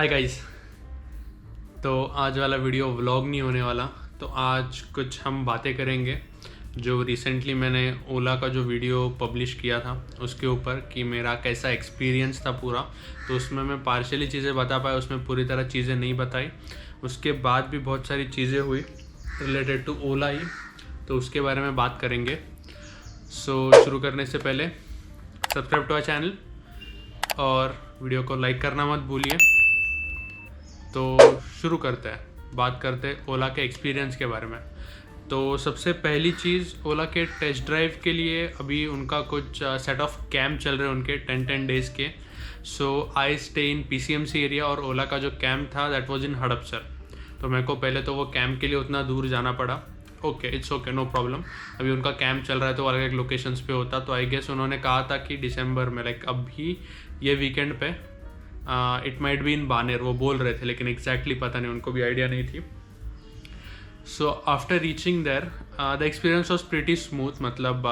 Hi guys. तो आज वाला वीडियो व्लॉग नहीं होने वाला। तो आज कुछ हम बातें करेंगे जो रिसेंटली मैंने ओला का जो वीडियो पब्लिश किया था उसके ऊपर कि मेरा कैसा एक्सपीरियंस था पूरा। तो उसमें मैं पार्शियली चीज़ें बता पाया, उसमें पूरी तरह चीज़ें नहीं बताई। उसके बाद भी बहुत सारी चीज़ें हुई रिलेटेड टू ओला ही, तो उसके बारे में बात करेंगे। शुरू करने से पहले सब्सक्राइब टू आवर चैनल और वीडियो को लाइक करना मत भूलिए। तो शुरू करते हैं, बात करते हैं ओला के एक्सपीरियंस के बारे में। तो सबसे पहली चीज़, ओला के टेस्ट ड्राइव के लिए अभी उनका कुछ सेट ऑफ कैम्प चल रहे हैं उनके 10 डेज़ के। So I stay in PCMC area और ओला का जो कैम्प था दैट वाज इन हड़पसर। तो मेरे को पहले तो वो कैम्प के लिए उतना दूर जाना पड़ा। Okay, it's okay, no problem. अभी उनका कैंप चल रहा है तो अलग अलग लोकेशंस पे होता। तो आई गेस उन्होंने कहा था कि दिसंबर में, लाइक अभी ये वीकेंड पे, it might be in Baner, वो बोल रहे थे, लेकिन एग्जैक्टली पता नहीं, उनको भी आइडिया नहीं थी। So after reaching there the experience was pretty smooth. मतलब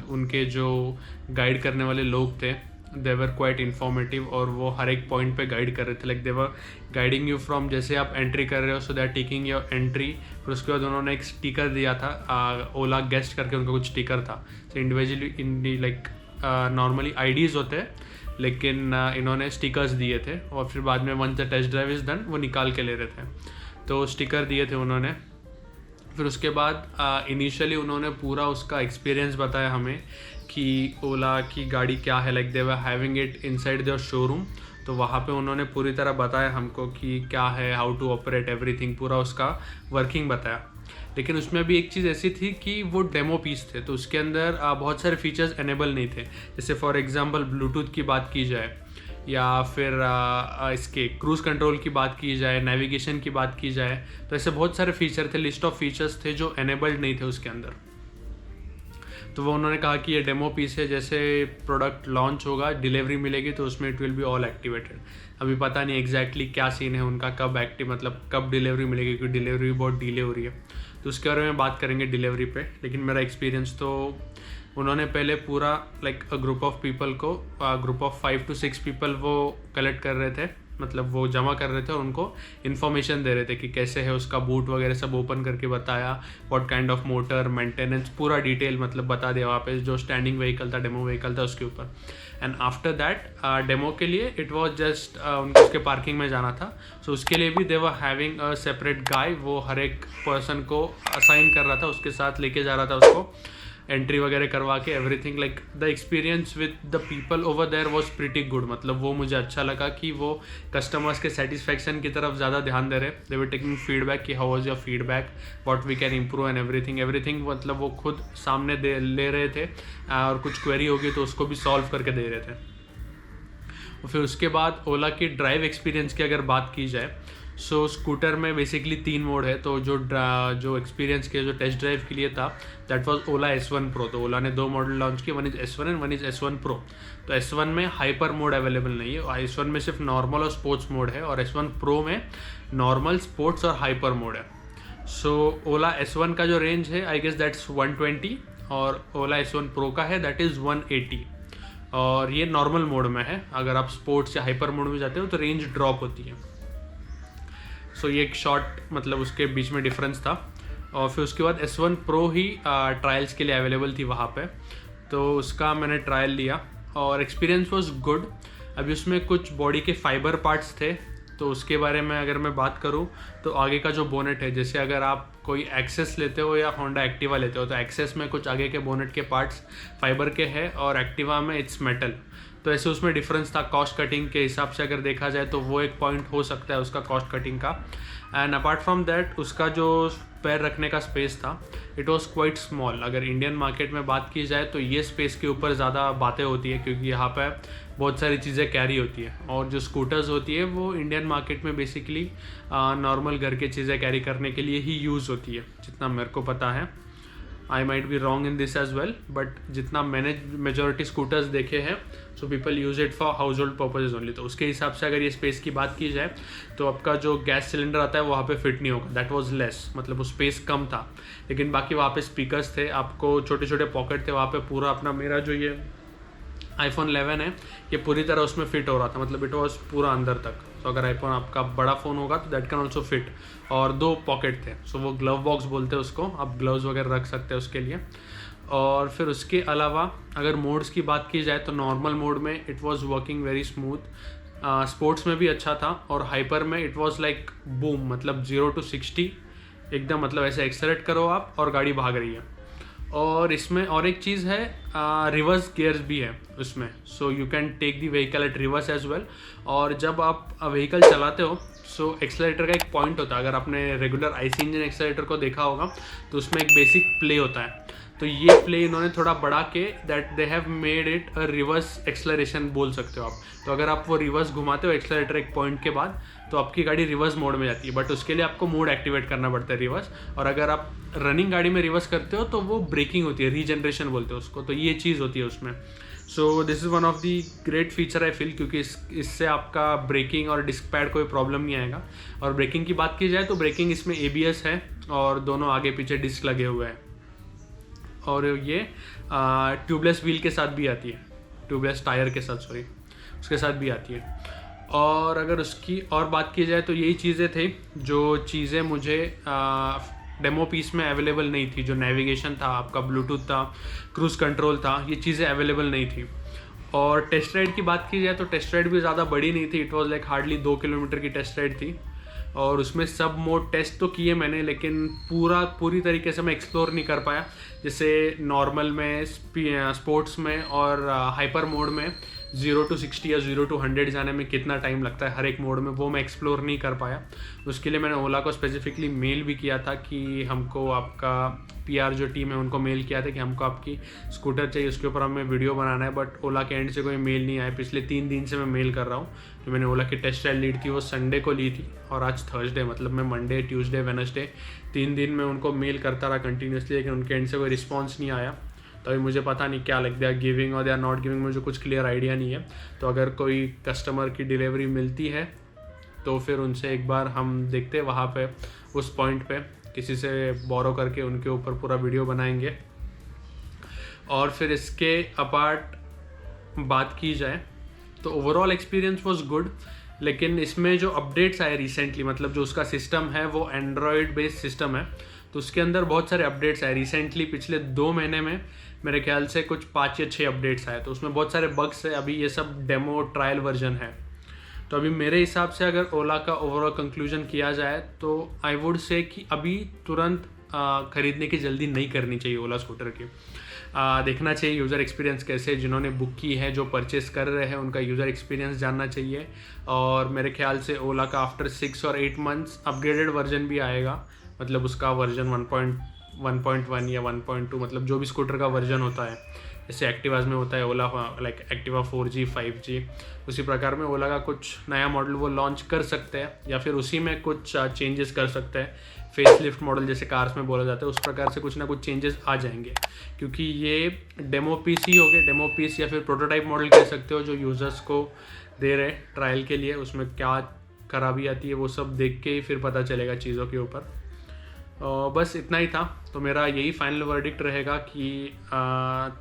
उनके जो गाइड करने वाले लोग थे दे वर क्वाइट इन्फॉर्मेटिव और वो हर एक पॉइंट पे गाइड कर रहे थे। Like they were guiding you from, जैसे आप एंट्री कर रहे हो so they are taking your entry. फिर उसके बाद उन्होंने एक स्टिकर दिया था, ओला गेस्ट करके उनका कुछ स्टिकर था। सो इंडिविजुअली लाइक नॉर्मली IDs होते हैं, लेकिन इन्होंने स्टिकर्स दिए थे और फिर बाद में once the test drive is done वो निकाल के ले रहे थे। तो स्टिकर दिए थे उन्होंने। फिर उसके बाद इनिशियली उन्होंने पूरा उसका एक्सपीरियंस बताया हमें कि ओला की गाड़ी क्या है। Like they were having it inside their showroom. तो वहाँ पे उन्होंने पूरी तरह बताया हमको कि क्या है, हाउ टू ऑपरेट एवरीथिंग, पूरा उसका वर्किंग बताया। लेकिन उसमें भी एक चीज़ ऐसी थी कि वो डेमो पीस थे, तो उसके अंदर बहुत सारे फीचर्स एनेबल नहीं थे। जैसे फॉर एग्जांपल ब्लूटूथ की बात की जाए या फिर इसके क्रूज़ कंट्रोल की बात की जाए, नेविगेशन की बात की जाए, तो ऐसे बहुत सारे फीचर थे, लिस्ट ऑफ फीचर्स थे जो एनेबल्ड नहीं थे उसके अंदर। तो वो उन्होंने कहा कि ये डेमो पीस है, जैसे प्रोडक्ट लॉन्च होगा, डिलीवरी मिलेगी तो उसमें it will be all activated. अभी पता नहीं एग्जैक्टली क्या सीन है उनका, कब एक्टिव, मतलब कब डिलीवरी मिलेगी, क्योंकि डिलीवरी बहुत डिले हो रही है। तो उसके बारे में बात करेंगे डिलीवरी पे। लेकिन मेरा एक्सपीरियंस तो, उन्होंने पहले पूरा लाइक ग्रुप ऑफ पीपल को, ग्रुप ऑफ 5 to 6 पीपल वो कलेक्ट कर रहे थे, मतलब वो जमा कर रहे थे और उनको इन्फॉर्मेशन दे रहे थे कि कैसे है उसका बूट वगैरह सब ओपन करके बताया, what kind of motor, maintenance, पूरा डिटेल मतलब बता दिया वहाँ पे जो स्टैंडिंग व्हीकल था, डेमो व्हीकल था उसके ऊपर। एंड आफ्टर दैट डेमो के लिए इट वाज जस्ट उनको उसके पार्किंग में जाना था। सो उसके लिए भी दे वर हैविंग अ सेपरेट गाय, वो हर एक पर्सन को असाइन कर रहा था, उसके साथ लेके जा रहा था उसको, एंट्री वगैरह करवा के everything. Like the experience with the people over there was pretty good. मतलब वो मुझे अच्छा लगा कि वो कस्टमर्स के सेटिस्फेक्शन की तरफ ज़्यादा ध्यान दे रहे। दे वर टेकिंग फीडबैक कि how was your feedback, what we can improve and everything. मतलब वो खुद सामने ले रहे थे और कुछ क्वेरी होगी तो उसको भी सॉल्व करके दे रहे थे। और फिर उसके बाद ओला की ड्राइव एक्सपीरियंस की अगर बात की जाए, सो स्कूटर में बेसिकली 3 मोड है। तो जो एक्सपीरियंस के जो टेस्ट ड्राइव के लिए था that was Ola S1 Pro। तो ओला ने 2 मॉडल लॉन्च किए, one is S1 and one is S1 Pro। तो S1 में हाइपर मोड अवेलेबल नहीं है, S1 में सिर्फ नॉर्मल और स्पोर्ट्स मोड है, और S1 Pro में नॉर्मल, स्पोर्ट्स और हाइपर मोड है। सो ओला S1 का जो रेंज है आई गेस दैट्स 120 और ओला S1 Pro का है दैट इज़ 180। और ये नॉर्मल मोड में है। अगर आप स्पोर्ट्स या हाइपर मोड में जाते हो तो रेंज ड्रॉप होती है। सो ये एक शॉर्ट, मतलब उसके बीच में डिफरेंस था। और फिर उसके बाद S1 Pro ही ट्रायल्स के लिए अवेलेबल थी वहाँ पे, तो उसका मैंने ट्रायल लिया और एक्सपीरियंस वाज गुड। अभी उसमें कुछ बॉडी के फाइबर पार्ट्स थे, तो उसके बारे में अगर मैं बात करूँ तो आगे का जो बोनेट है, जैसे अगर आप कोई एक्सेस लेते हो या होंडा एक्टिवा लेते हो तो एक्सेस में कुछ आगे के बोनेट के पार्ट्स फाइबर के हैं और एक्टिवा में इट्स मेटल। तो ऐसे उसमें डिफरेंस था कॉस्ट कटिंग के हिसाब से अगर देखा जाए तो वो एक पॉइंट हो सकता है उसका कॉस्ट कटिंग का। एंड अपार्ट फ्रॉम दैट उसका जो पैर रखने का स्पेस था इट वॉज क्वाइट स्मॉल। अगर इंडियन मार्केट में बात की जाए तो ये स्पेस के ऊपर ज़्यादा बातें होती है, क्योंकि यहाँ पर बहुत सारी चीज़ें कैरी होती है, और जो स्कूटर्स होती है वो इंडियन मार्केट में बेसिकली नॉर्मल घर के चीज़ें कैरी करने के लिए ही यूज़ होती है, जितना मेरे को पता है। I might be wrong in this as well, but जितना मैंने मेजॉरिटी स्कूटर्स देखे हैं so people use it for household purposes only. तो उसके हिसाब से अगर ये स्पेस की बात की जाए तो आपका जो गैस सिलेंडर आता है वहाँ पे फिट नहीं होगा, दैट वाज लेस, मतलब वो स्पेस कम था। लेकिन बाकी वहाँ पे स्पीकर्स थे, आपको छोटे छोटे पॉकेट थे वहाँ पे, पूरा अपना मेरा जो ये iPhone 11 है, ये पूरी तरह उसमें फिट हो रहा था, मतलब इट वॉज पूरा अंदर तक। तो अगर iPhone आपका बड़ा फ़ोन होगा तो दैट कैन ऑल्सो फिट। और 2 पॉकेट थे, सो वो ग्लव बॉक्स बोलते हैं उसको, आप ग्लव्स वगैरह रख सकते हैं उसके लिए। और फिर उसके अलावा अगर मोड्स की बात की जाए तो नॉर्मल मोड में it was working very smooth, sports में भी अच्छा था, और हाइपर में इट वॉज लाइक बूम, मतलब 0 to 60 एकदम, मतलब ऐसे एक्सेलेरेट करो आप और गाड़ी भाग रही है। और इसमें और एक चीज़ है, रिवर्स गियर्स भी है उसमें, so you can take the vehicle at reverse as well. और जब आप व्हीकल चलाते हो सो एक्सेलेरेटर का एक पॉइंट होता है, अगर आपने रेगुलर आईसी इंजन एक्सेलेरेटर को देखा होगा तो उसमें एक बेसिक प्ले होता है, तो ये प्ले इन्होंने थोड़ा बढ़ा के that they have made it a reverse acceleration बोल सकते हो आप। तो अगर आप वो रिवर्स घुमाते हो एक्सेलरेटर एक पॉइंट के बाद तो आपकी गाड़ी रिवर्स मोड में जाती है, बट उसके लिए आपको मोड एक्टिवेट करना पड़ता है रिवर्स। और अगर आप रनिंग गाड़ी में रिवर्स करते हो तो वो ब्रेकिंग होती है, रीजनरेशन बोलते हैं उसको, तो ये चीज़ होती है उसमें। So this is one of the great feature I feel, क्योंकि इससे आपका ब्रेकिंग और डिस्क पैड कोई प्रॉब्लम नहीं आएगा। और ब्रेकिंग की बात की जाए तो ब्रेकिंग इसमें ABS है और दोनों आगे पीछे डिस्क लगे हुए हैं। और ये ट्यूबलेस व्हील के साथ भी आती है, ट्यूबलेस टायर के साथ, सॉरी, उसके साथ भी आती है। और अगर उसकी और बात की जाए तो यही चीज़ें थे जो चीज़ें मुझे डेमो पीस में अवेलेबल नहीं थी। जो नेविगेशन था आपका, ब्लूटूथ था, क्रूज़ कंट्रोल था, ये चीज़ें अवेलेबल नहीं थी। और टेस्ट राइड की बात की जाए तो टेस्ट राइड भी ज़्यादा बड़ी नहीं थी, it was like hardly 2 kilometre की टेस्ट राइड थी। और उसमें सब मोड टेस्ट तो किए मैंने, लेकिन पूरी तरीके से मैं एक्सप्लोर नहीं कर पाया। जैसे नॉर्मल में, स्पोर्ट्स में और हाइपर मोड में 0 to 60 या 0 to 100 जाने में कितना टाइम लगता है हर एक मोड में, वो मैं एक्सप्लोर नहीं कर पाया। उसके लिए मैंने ओला को स्पेसिफिकली मेल भी किया था कि हमको आपका PR जो टीम है उनको मेल किया था कि हमको आपकी स्कूटर चाहिए, उसके ऊपर हमें वीडियो बनाना है, बट ओला के एंड से कोई मेल नहीं आया। पिछले 3 दिन से मैं मेल कर रहा हूँ। जो मैंने ओला की टेस्ट राइड लीड थी वो संडे को ली थी और आज थर्सडे, मतलब मैं मंडे, ट्यूसडे, वेडनेसडे 3 दिन में उनको मेल करता रहा कंटिन्यूसली, लेकिन उनके एंड से कोई रिस्पॉन्स नहीं आया। तो अभी मुझे पता नहीं क्या, लाइक दे आर गिविंग और दे आर नॉट गिविंग, मुझे कुछ क्लियर आइडिया नहीं है। तो अगर कोई कस्टमर की डिलीवरी मिलती है तो फिर उनसे एक बार हम देखते हैं, वहाँ पे उस पॉइंट पे किसी से बोरो करके उनके ऊपर पूरा वीडियो बनाएंगे। और फिर इसके अपार्ट बात की जाए तो ओवरऑल एक्सपीरियंस वाज गुड, लेकिन इसमें जो अपडेट्स आए रिसेंटली, मतलब जो उसका सिस्टम है वो एंड्रॉयड बेस्ड सिस्टम है, तो उसके अंदर बहुत सारे अपडेट्स आए रिसेंटली। पिछले 2 महीने में मेरे ख्याल से कुछ 5 या 6 अपडेट्स आए, तो उसमें बहुत सारे बग्स है। अभी ये सब डेमो ट्रायल वर्जन है। तो अभी मेरे हिसाब से अगर ओला का ओवरऑल कंक्लूजन किया जाए तो आई वुड से कि अभी तुरंत ख़रीदने की जल्दी नहीं करनी चाहिए ओला स्कूटर की। देखना चाहिए यूज़र एक्सपीरियंस कैसे, जिन्होंने बुक की है, जो परचेस कर रहे हैं, उनका यूज़र एक्सपीरियंस जानना चाहिए। और मेरे ख्याल से ओला का आफ्टर 6 और 8 मंथ्स अपग्रेडेड वर्जन भी आएगा, मतलब उसका वर्जन 1.1 या 1.2, मतलब जो भी स्कूटर का वर्जन होता है, जैसे एक्टिवाज में होता है ओला, लाइक एक्टिवा 4G 5G, उसी प्रकार में ओला का कुछ नया मॉडल वो लॉन्च कर सकते हैं, या फिर उसी में कुछ चेंजेस कर सकते हैं। फेस लिफ्ट मॉडल जैसे कार्स में बोला जाता है, उस प्रकार से कुछ ना कुछ चेंजेस आ जाएंगे, क्योंकि ये डेमो पीस ही हो गए, डेमो पीस या फिर प्रोटोटाइप मॉडल कह सकते हो, जो यूज़र्स को दे रहे ट्रायल के लिए। उसमें क्या खराबी आती है वो सब देख के ही फिर पता चलेगा चीज़ों के ऊपर। बस इतना ही था। तो मेरा यही फाइनल वर्डिक्ट रहेगा कि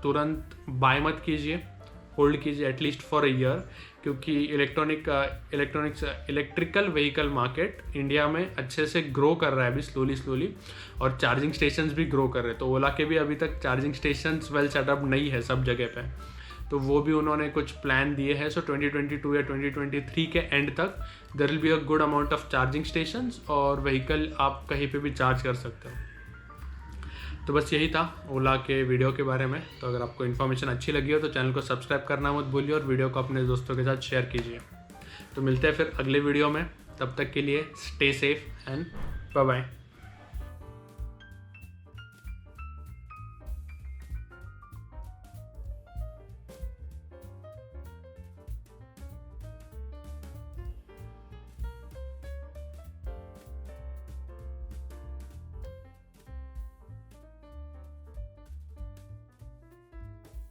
तुरंत बाय मत कीजिए, होल्ड कीजिए एटलीस्ट फॉर अ ईयर, क्योंकि इलेक्ट्रिकल व्हीकल मार्केट इंडिया में अच्छे से ग्रो कर रहा है अभी स्लोली, और चार्जिंग स्टेशंस भी ग्रो कर रहे हैं। तो ओला के भी अभी तक चार्जिंग स्टेशंस वेल सेटअप नहीं है सब जगह पे, तो वो भी उन्होंने कुछ प्लान दिए हैं। सो 2022 या 2023 के एंड तक there will be a good amount of charging stations, और व्हीकल आप कहीं पे भी चार्ज कर सकते हो। तो बस यही था ओला के वीडियो के बारे में। तो अगर आपको इन्फॉर्मेशन अच्छी लगी हो तो चैनल को सब्सक्राइब करना मत भूलिए, और वीडियो को अपने दोस्तों के साथ शेयर कीजिए। तो मिलते हैं फिर अगले वीडियो में, तब तक के लिए stay safe and bye bye.